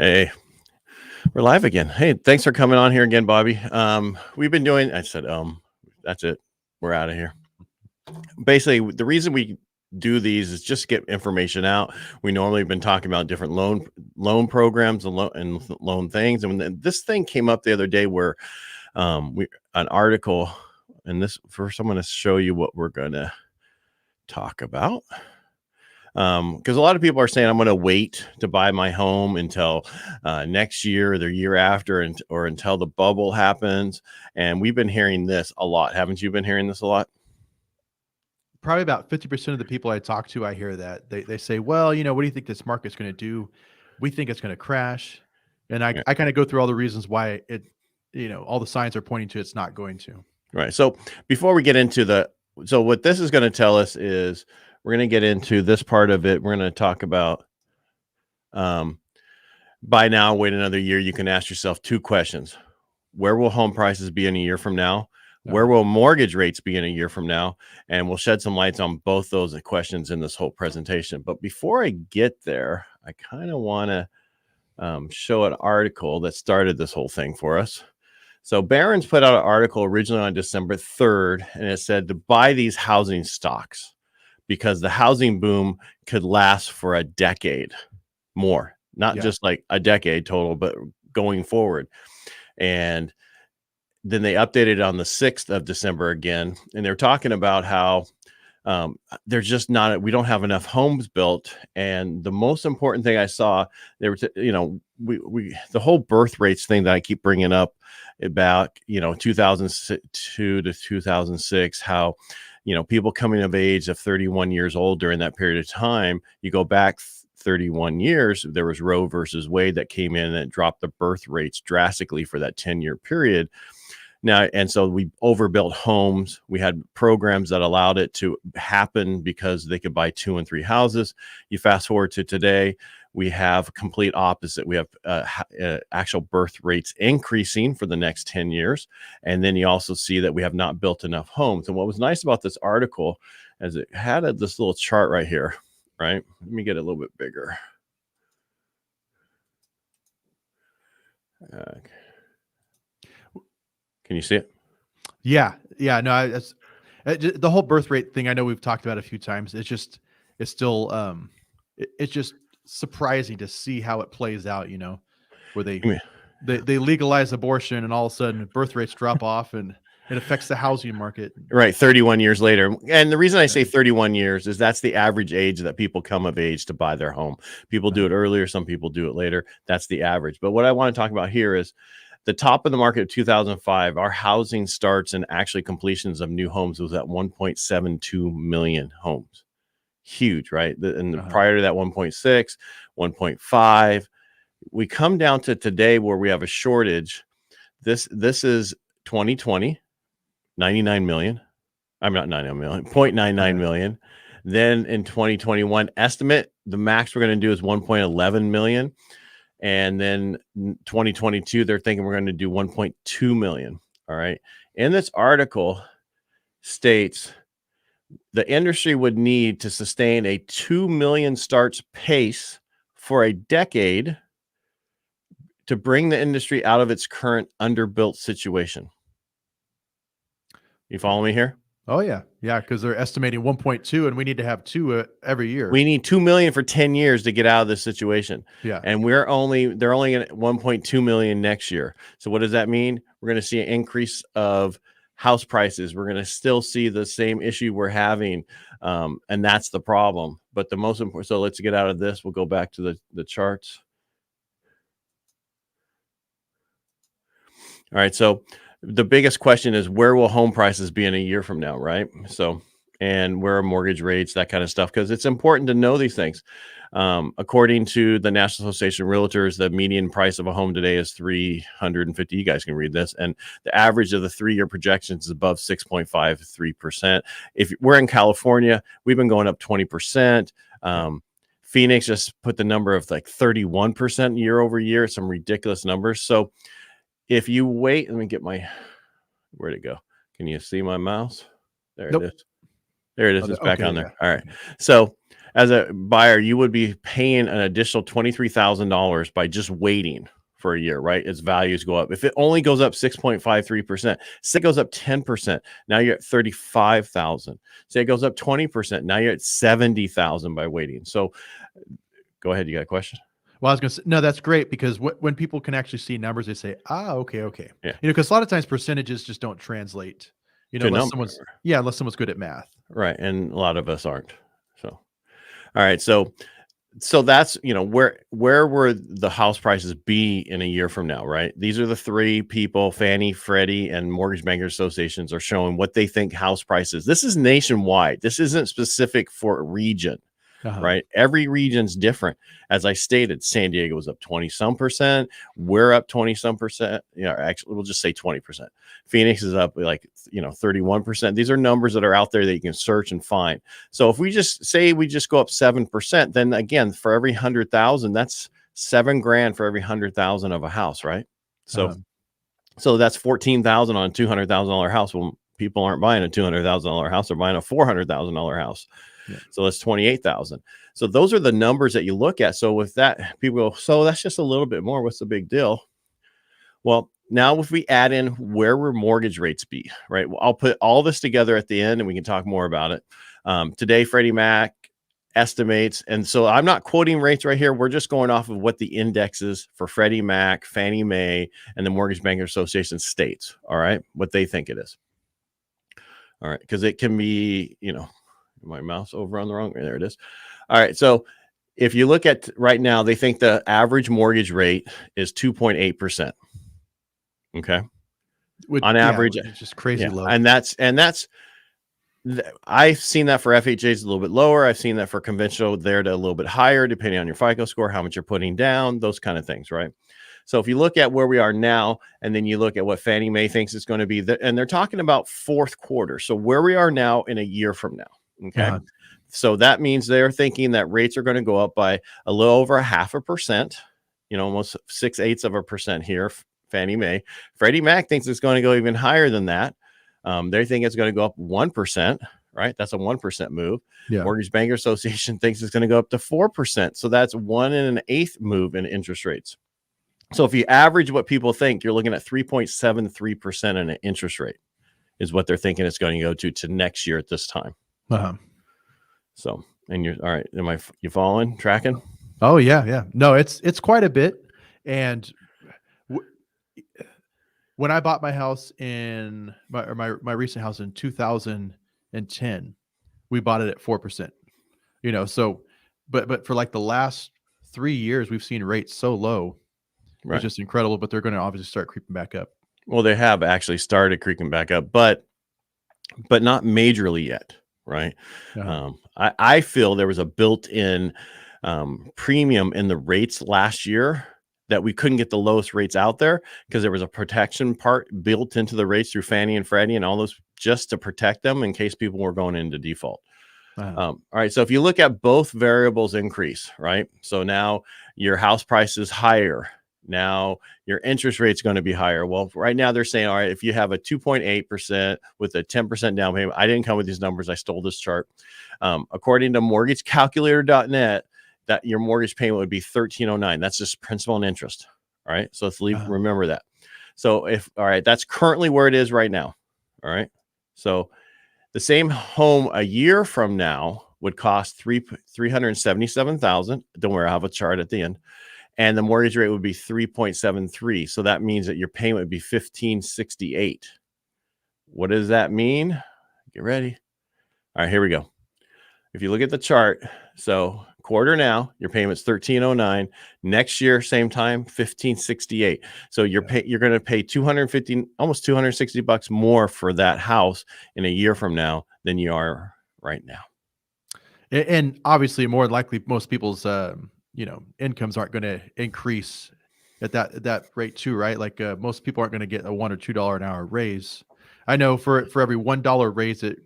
Hey, we're live again. Hey, thanks for coming on here again, Bobby. We've been doing, I said, that's it. We're out of here. Basically, the reason we do these is just get information out. We normally have been talking about different loan programs and loan things. And when this thing came up the other day where an article, and this first I'm going to show you what we're going to talk about. Because a lot of people are saying I'm going to wait to buy my home until next year or the year after, or until the bubble happens. And we've been hearing this a lot. Haven't you been hearing this a lot? Probably about 50% of the people I talk to, I hear that they say, well, what do you think this market's going to do? We think it's going to crash. And I Yeah. kind of go through all the reasons why all the signs are pointing to it's not going to. Right. So before we get into so what this is going to tell us is we're going to get into this part of it. We're going to talk about buy now, wait another year. You can ask yourself two questions. Where will home prices be in a year from now? Where will mortgage rates be in a year from now? And we'll shed some lights on both those questions in this whole presentation. But before I get there, I kind of want to show an article that started this whole thing for us. So Barron's put out an article originally on December 3rd, and it said to buy these housing stocks because the housing boom could last for a decade more, not just like a decade total, but going forward. And then they updated it on the 6th of December again, and they're talking about how there's just we don't have enough homes built. And the most important thing I saw, they were, the whole birth rates thing that I keep bringing up about, 2002 to 2006, how, people coming of age of 31 years old during that period of time, you go back 31 years, there was Roe versus Wade that came in and dropped the birth rates drastically for that 10-year period. Now, and so we overbuilt homes. We had programs that allowed it to happen because they could buy 2 and 3 houses. You fast forward to today, we have complete opposite. We have actual birth rates increasing for the next 10 years. And then you also see that we have not built enough homes. And what was nice about this article is it had this little chart right here, right? Let me get it a little bit bigger. Can you see it? Yeah. No, the whole birth rate thing. I know we've talked about a few times. It's still it's just surprising to see how it plays out. Where they legalize abortion and all of a sudden birth rates drop off and it affects the housing market. Right. 31 years later. And the reason I say 31 years is that's the average age that people come of age to buy their home. People do it earlier. Some people do it later. That's the average. But what I want to talk about here is the top of the market of 2005, our housing starts and actually completions of new homes was at 1.72 million homes. Huge, right? And prior to that, 1.6, 1.5. We come down to today where we have a shortage. This is 2020, 99 million. I'm not 99 million, 0.99 million. Then in 2021, estimate the max we're going to do is 1.11 million. And then 2022, they're thinking we're going to do 1.2 million. All right. And this article states the industry would need to sustain a 2 million starts pace for a decade to bring the industry out of its current underbuilt situation. You follow me here? Oh, yeah. Yeah, because they're estimating 1.2 and we need to have 2 every year. We need 2 million for 10 years to get out of this situation. Yeah. And they're only at 1.2 million next year. So what does that mean? We're going to see an increase of house prices. We're going to still see the same issue we're having. And that's the problem. But the most important, so let's get out of this. We'll go back to the charts. All right. So the biggest question is where will home prices be in a year from now, right? So, and where are mortgage rates, that kind of stuff, because it's important to know these things. According to the National Association of Realtors, the median price of a home today is $350. You guys can read this. And the average of the 3-year projections is above 6.53%. If we're in California, we've been going up 20%. Phoenix just put the number of like 31% year over year, some ridiculous numbers. So if you wait, let me get where'd it go? Can you see my mouse? There it is. There it is. It's back on there. All right. So As a buyer, you would be paying an additional $23,000 by just waiting for a year, right? Its values go up. If it only goes up 6.53%, say it goes up 10%, now you're at 35,000. Say it goes up 20%, now you're at 70,000 by waiting. So go ahead, you got a question? Well, I was going to say, no, that's great because when people can actually see numbers, they say, okay. Yeah. Because a lot of times percentages just don't translate, To a unless number. unless someone's good at math. Right. And a lot of us aren't. So, all right. So that's, where would the house prices be in a year from now, right? These are the three people, Fannie, Freddie, and Mortgage Bankers Associations are showing what they think house prices. This is nationwide. This isn't specific for a region. Right. Every region's different. As I stated, San Diego was up 20 some percent. We're up 20 some percent. Actually, we'll just say 20%. Phoenix is up 31%. These are numbers that are out there that you can search and find. So if we just go up 7%, then again, for every 100,000, that's $7,000 for every 100,000 of a house. Right. So that's 14,000 on a $200,000 house. Well, people aren't buying a $200,000 house. They're buying a $400,000 house. Yeah. So that's 28,000. So those are the numbers that you look at. So with that, people go, so that's just a little bit more. What's the big deal? Well, now if we add in where will mortgage rates be, right? I'll put all this together at the end and we can talk more about it. Today, Freddie Mac estimates. And so I'm not quoting rates right here. We're just going off of what the index is for Freddie Mac, Fannie Mae, and the Mortgage Bankers Association states. All right. What they think it is. All right. Because it can be, my mouse over on the wrong, there it is. All right. So if you look at right now, they think the average mortgage rate is 2.8%. Okay. On average, it's just crazy low. And that's I've seen that for FHA's a little bit lower. I've seen that for conventional there to a little bit higher, depending on your FICO score, how much you're putting down, those kind of things. Right. So if you look at where we are now, and then you look at what Fannie Mae thinks it's going to be, and they're talking about fourth quarter. So where we are now in a year from now. Okay. So that means they're thinking that rates are going to go up by a little over 0.5%, almost 6/8% here. Fannie Mae. Freddie Mac thinks it's going to go even higher than that. They think it's going to go up 1%, right? That's a 1% move. Yeah. Mortgage Banker Association thinks it's going to go up to 4%. So that's 1 1/8 move in interest rates. So if you average what people think, you're looking at 3.73% in an interest rate is what they're thinking it's going to go to next year at this time. So, and you're all right. You following, tracking? Oh yeah. No, it's quite a bit. And when I bought my house in my recent house in 2010, we bought it at 4%, so, but for like the last 3 years, we've seen rates so low. Right. It's just incredible, but they're going to obviously start creeping back up. Well, they have actually started creeping back up, but not majorly yet. Right. I feel there was a built-in premium in the rates last year that we couldn't get the lowest rates out there because there was a protection part built into the rates through Fannie and Freddie and all those just to protect them in case people were going into default. All right. So if you look at both variables increase, right? So now your house price is higher. Now your interest rate's going to be higher. Well, right now they're saying, all right, if you have a 2.8% with a 10% down payment, I didn't come with these numbers. I stole this chart. According to mortgagecalculator.net, that your mortgage payment would be $1,309. That's just principal and interest. All right. So let's remember that. So all right, that's currently where it is right now. All right. So the same home a year from now would cost $377,000. Don't worry, I have a chart at the end. And the mortgage rate would be 3.73. So that means that your payment would be $1,568. What does that mean? Get ready. All right, here we go. If you look at the chart, so quarter now, your payment's $1,309. Next year, same time, $1,568. So you're going to pay almost $260 more for that house in a year from now than you are right now. And obviously, more likely, most people's incomes aren't going to increase at that rate too, right? Like most people aren't going to get a $1 or $2 an hour raise. I know for every $1 raise, it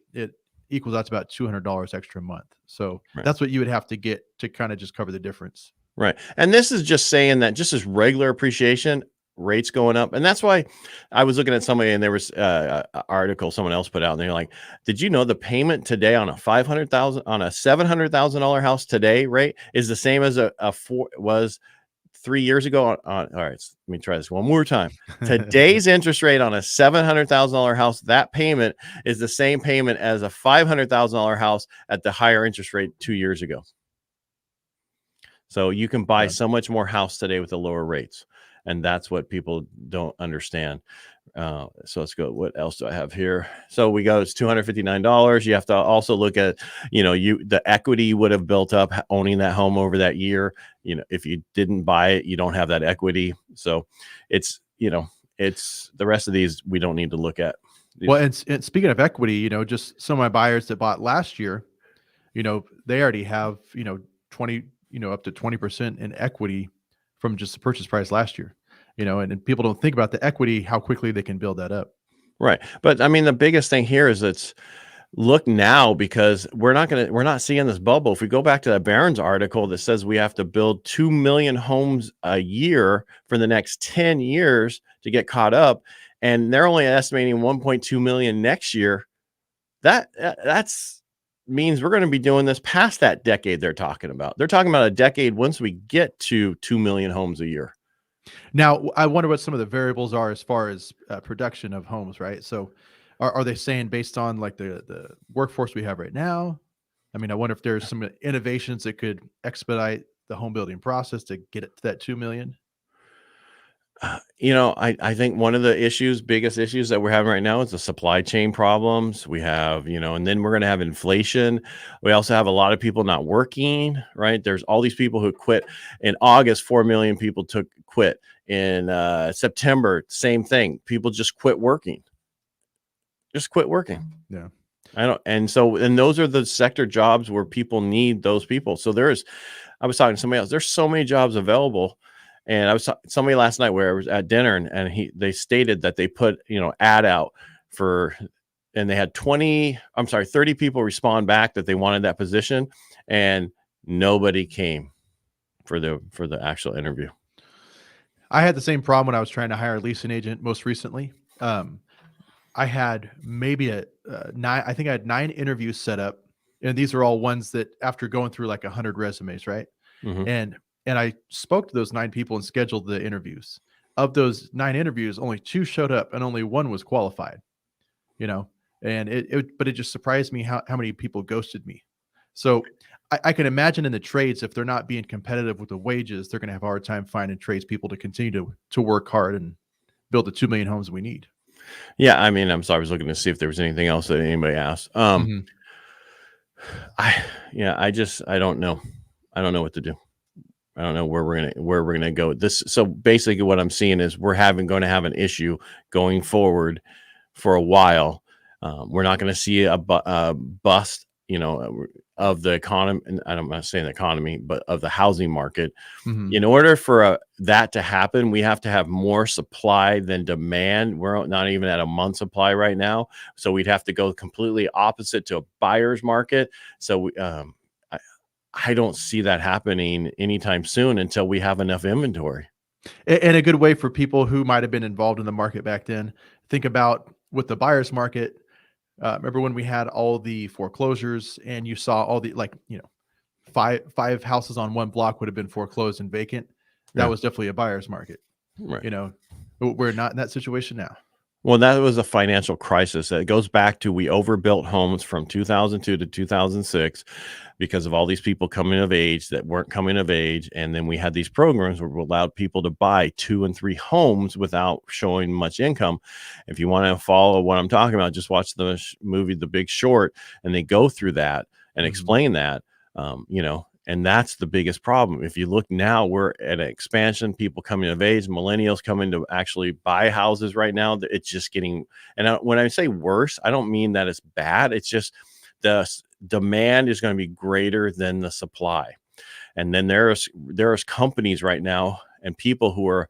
equals out to about $200 extra a month. So that's what you would have to get to kind of just cover the difference. Right. And this is just saying that just as regular appreciation, rates going up. And that's why I was looking at somebody, and there was an article someone else put out, and they're like, did you know the payment today on a $700,000 house today rate is the same as was 3 years ago all right, let me try this one more time. Today's interest rate on a $700,000 house, that payment is the same payment as a $500,000 house at the higher interest rate 2 years ago. So you can buy so much more house today with the lower rates, and that's what people don't understand. So let's go. What else do I have here? So we go, it's $259. You have to also look at, the equity you would have built up owning that home over that year. If you didn't buy it, you don't have that equity. So it's the rest of these we don't need to look at. Well, and speaking of equity, just some of my buyers that bought last year, they already have, 20, up to 20% in equity from just the purchase price last year. And people don't think about the equity, how quickly they can build that up. Right. But I mean, the biggest thing here is look now, because we're not seeing this bubble. If we go back to that Barron's article that says we have to build 2 million homes a year for the next 10 years to get caught up, and they're only estimating 1.2 million next year, that's means we're going to be doing this past that decade they're talking about. They're talking about a decade once we get to 2 million homes a year. Now, I wonder what some of the variables are as far as production of homes, right? So are they saying based on like the workforce we have right now? I mean, I wonder if there's some innovations that could expedite the home building process to get it to that 2 million. I think one of the biggest issues that we're having right now is the supply chain problems. We have, and then we're going to have inflation. We also have a lot of people not working, right? There's all these people who quit in August. 4 million people quit in September. Same thing. People just quit working. Yeah. And those are the sector jobs where people need those people. So I was talking to somebody else. There's so many jobs available. And I was somebody last night where I was at dinner, and they stated that they put, ad out and they had 30 people respond back that they wanted that position, and nobody came for the actual interview. I had the same problem when I was trying to hire a leasing agent most recently. I had maybe I think I had 9 interviews set up, and these are all ones that after going through like 100 resumes, right? Mm-hmm. And I spoke to those 9 people and scheduled the interviews. Of those 9 interviews, only 2 showed up and only 1 was qualified, and but it just surprised me how many people ghosted me. So I can imagine in the trades, if they're not being competitive with the wages, they're going to have a hard time finding tradespeople to continue to work hard and build the 2 million homes we need. Yeah. I mean, I'm sorry. I was looking to see if there was anything else that anybody asked. I don't know. I don't know what to do. I don't know where we're gonna go. So basically, what I'm seeing is we're going to have an issue going forward for a while. We're not going to see a bust, of the economy. And I'm not saying the economy, but of the housing market. In order for that to happen, we have to have more supply than demand. We're not even at a month supply right now, so we'd have to go completely opposite to a buyer's market. So I don't see that happening anytime soon until we have enough inventory. And a good way for people who might have been involved in the market back then, think about with the buyer's market. Remember when we had all the foreclosures and you saw all the, five houses on one block would have been foreclosed and vacant. That was definitely a buyer's market. Right. We're not in that situation now. Well, that was a financial crisis. It goes back to we overbuilt homes from 2002 to 2006 because of all these people coming of age that weren't coming of age. And then we had these programs where we allowed people to buy 2 and 3 homes without showing much income. If you want to follow what I'm talking about, just watch the movie The Big Short, and they go through that and explain that, and that's the biggest problem. If you look now, we're at an expansion, people coming of age, millennials coming to actually buy houses right now. It's just getting, and when I say worse, I don't mean that it's bad. It's just the demand is going to be greater than the supply. And then there's companies right now and people who are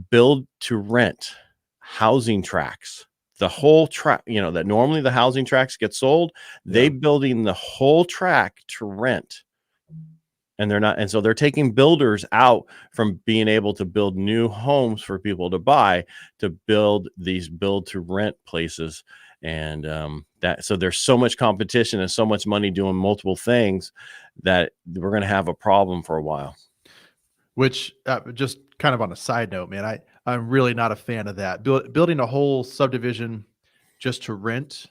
build to rent housing tracts. The whole track, that normally the housing tracts get sold, they building the whole tract to rent. and they're not, and so they're taking builders out from being able to build new homes for people to buy, to build these build to rent places. And so there's so much competition and so much money doing multiple things that we're going to have a problem for a while. Which just kind of on a side note, man, I'm really not a fan of that. Building a whole subdivision just to rent.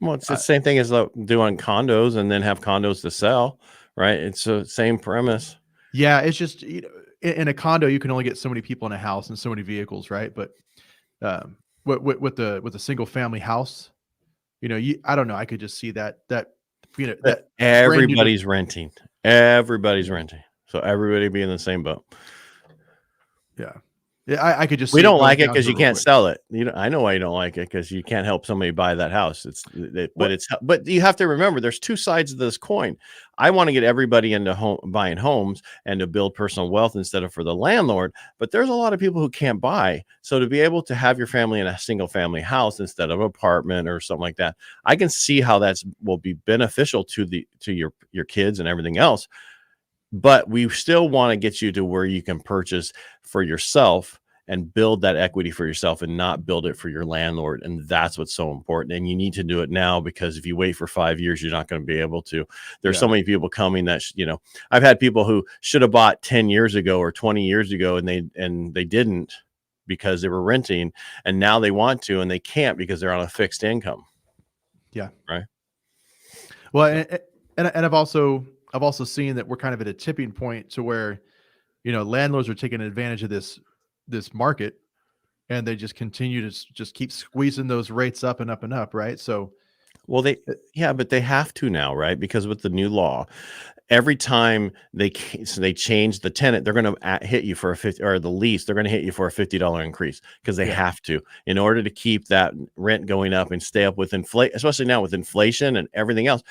Well, it's the same thing as doing condos and then have condos to sell, right? It's the same premise. Yeah, it's just, in a condo you can only get so many people in a house and so many vehicles, right? But with the single family house, I don't know. I could just see that that everybody's renting. Everybody's renting. So everybody be in the same boat. Yeah. Yeah, I could just. We see don't it like going it down because to you real can't quick. sell it. I know why you don't like it, because you can't help somebody buy that house. But you have to remember, there's two sides of this coin. I want to get everybody into buying homes and to build personal wealth instead of for the landlord. But there's a lot of people who can't buy. So to be able to have your family in a single family house instead of an apartment or something like that, I can see how will be beneficial to your kids and everything else. But we still want to get you to where you can purchase for yourself and build that equity for yourself and not build it for your landlord. And that's what's so important. And you need to do it now, because if you wait for 5 years, you're not going to be able to. There's so many people coming that, I've had people who should have bought 10 years ago or 20 years ago, and they didn't, because they were renting, and now they want to, and they can't because they're on a fixed income. Yeah. Right. Well, and I've also seen that we're kind of at a tipping point to where, landlords are taking advantage of this market, and they just continue to just keep squeezing those rates up and up and up. Right. So, well, but they have to now, right? Because with the new law, every time they change the tenant, they're going to hit you for a 50, or the lease, they're going to hit you for a $50 increase, because they have to, in order to keep that rent going up and stay up with inflation, especially now with inflation and everything else.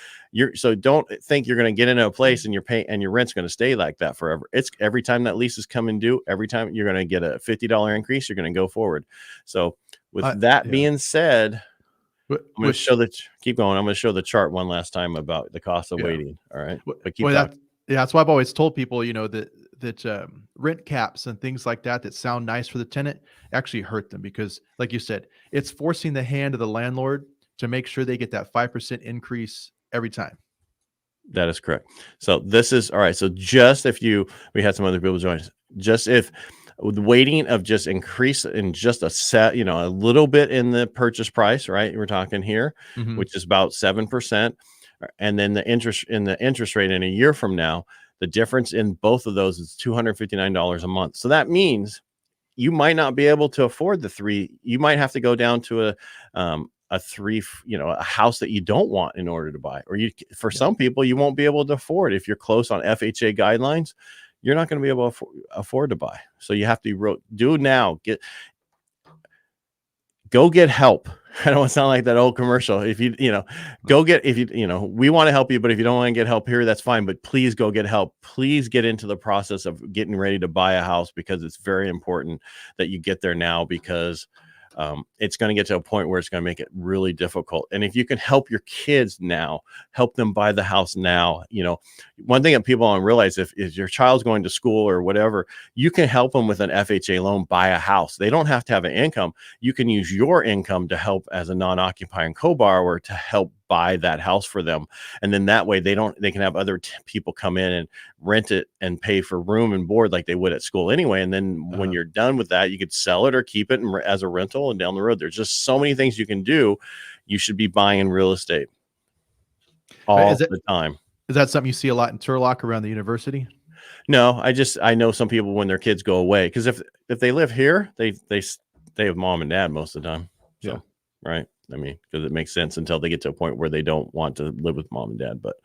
So don't think you're going to get into a place and your rent's going to stay like that forever. It's every time that lease is coming due, every time you're going to get a $50 increase, you're going to go forward. So with that being said, I'm going to show keep going. I'm going to show the chart one last time about the cost of waiting. All right. But keep talking. That's why I've always told people, that rent caps and things like that sound nice for the tenant actually hurt them, because, like you said, it's forcing the hand of the landlord to make sure they get that 5% increase every time. That is correct. So this is all right. So just we had some other people join us. Just if the waiting of just increase in just a little bit in the purchase price, right? We're talking here, which is about 7%. And then the interest rate in a year from now, the difference in both of those is $259 a month. So that means you might not be able to afford the 3. You might have to go down to a 3, a house that you don't want in order to buy, or for some people, you won't be able to afford. If you're close on FHA guidelines, you're not going to be able to afford to buy. So you have to do now. Go get help. I don't want to sound like that old commercial. If we want to help you, but if you don't want to get help here, that's fine. But please go get help. Please get into the process of getting ready to buy a house, because it's very important that you get there now, because it's going to get to a point where it's going to make it really difficult. And if you can help your kids now, help them buy the house now. One thing that people don't realize, if your child's going to school or whatever, you can help them with an FHA loan, buy a house. They don't have to have an income. You can use your income to help as a non-occupying co-borrower to help buy that house for them. And then that way they can have other people come in and rent it and pay for room and board like they would at school anyway. And then when you're done with that, you could sell it or keep it as a rental, and down the road, there's just so many things you can do. You should be buying real estate all the time. Is that something you see a lot in Turlock around the university? No, I know some people, when their kids go away, because if they live here, they have mom and dad most of the time. So, right. I mean, because it makes sense until they get to a point where they don't want to live with mom and dad. But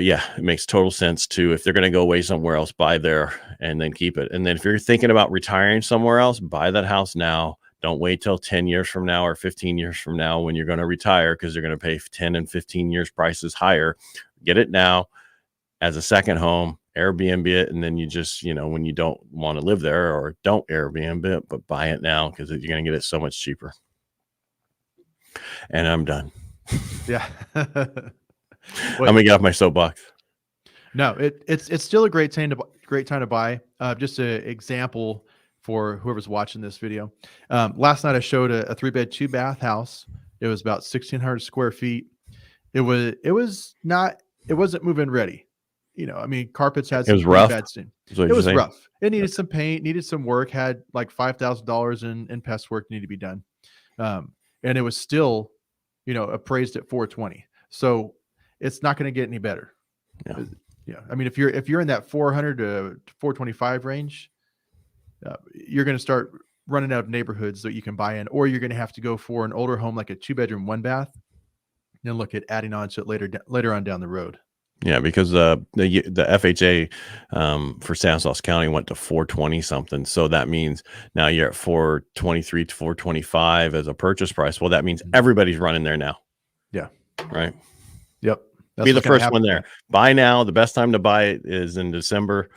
yeah, it makes total sense to, if they're going to go away somewhere else, buy there and then keep it. And then if you're thinking about retiring somewhere else, buy that house now. Don't wait till 10 years from now or 15 years from now when you're going to retire, because they're going to pay 10 and 15 years prices higher. Get it now as a second home, Airbnb it, and then you just, when you don't want to live there, or don't Airbnb it, but buy it now, because you're going to get it so much cheaper. And I'm done. Yeah. I'm going to get off my soapbox. No, it's still a great time to buy. Just an example for whoever's watching this video. Last night I showed a 3-bed 2-bath house. It was about 1,600 square feet. It wasn't move-in ready. I mean, carpets had It was some pretty rough. bad stain. Is what It you're was saying? rough. It needed some paint, needed some work, had like $5,000 in pest work needed to be done. And it was still, appraised at 420. So it's not going to get any better. Yeah. Yeah. I mean, if you're in that 400 to 425 range, you're going to start running out of neighborhoods that you can buy in, or you're going to have to go for an older home, like a 2-bedroom, 1-bath, and look at adding on to it later on down the road. Yeah, because the FHA for Stanislaus County went to 420 something. So that means now you're at 423 to 425 as a purchase price. Well, that means everybody's running there now. Yeah. Right. Yep. Be the first one there. Buy now. The best time to buy it is in December.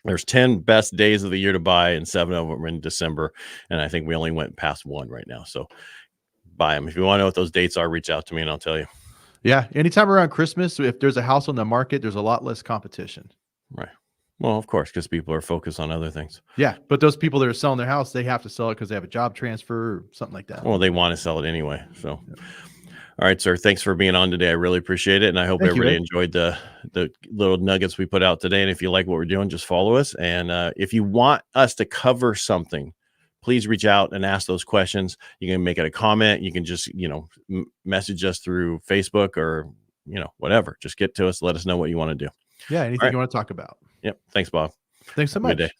There's 10 best days of the year to buy, and 7 of them are in December. And I think we only went past 1 right now. So buy them. If you want to know what those dates are, reach out to me and I'll tell you. Yeah. Anytime around Christmas, if there's a house on the market, there's a lot less competition. Right. Well, of course, because people are focused on other things. Yeah. But those people that are selling their house, they have to sell it because they have a job transfer or something like that. Well, they want to sell it anyway. So, all right, sir. Thanks for being on today. I really appreciate it. And I hope everybody enjoyed the little nuggets we put out today. And if you like what we're doing, just follow us. And if you want us to cover something, please reach out and ask those questions. You can make it a comment. You can just, message us through Facebook or, whatever. Just get to us. Let us know what you want to do. Yeah. Anything you want to talk about. Yep. Thanks, Bob. Thanks so much. Good day.